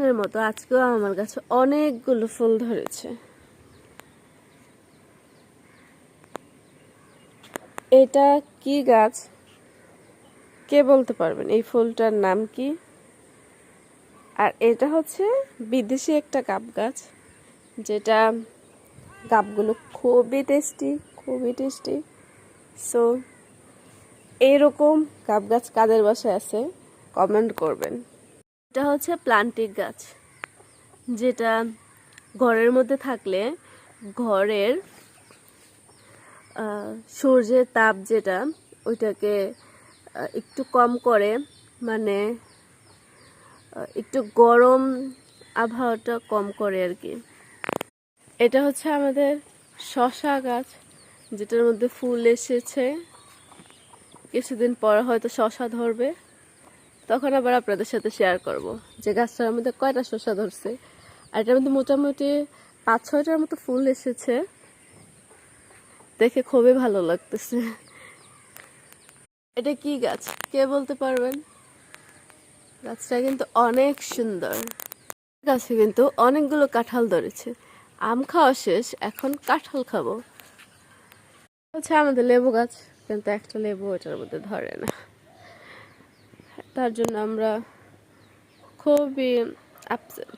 প্রতিদিনের মতো আজকেও আমার কাছে অনেকগুলো ফুল ধরেছে। এটা কি গাছ কে বলতে পারবেন? এই ফুলটার নাম কি? আর এটা হচ্ছে বিদেশি একটা গাব গাছ, যেটা গাবগুলো খুবই টেস্টি। সো এইরকম গাব গাছ কাদের বাসায় আছে কমেন্ট করবেন। এটা হচ্ছে প্লান্টিক গাছ, যেটা ঘরের মধ্যে থাকলে ঘরের সূর্যের তাপ যেটা ওইটাকে একটু কম করে, মানে একটু গরম আবহাওয়াটা কম করে আর কি। এটা হচ্ছে আমাদের শসা গাছ, যেটার মধ্যে ফুল এসেছে। কিছুদিন পর হয়তো শসা ধরবে, তখন আবার আপনাদের সাথে শেয়ার করব যে গাছটার মধ্যে কয়টা শসা ধরছে। আর এটার মধ্যে মোটামুটি 5-6টার মতো ফুল এসেছে, দেখে খুবই ভালো লাগতেছে। এটা কি গাছ কে বলতে পারবেন? গাছটা কিন্তু অনেক সুন্দর। গাছে কিন্তু অনেকগুলো কাঁঠাল ধরেছে। আম খাওয়া শেষ, এখন কাঁঠাল খাবো। হচ্ছে আমাদের লেবু গাছ, কিন্তু একটা লেবু ওটার মধ্যে ধরে না। তার জন্য আমরা খুবই আপসেট।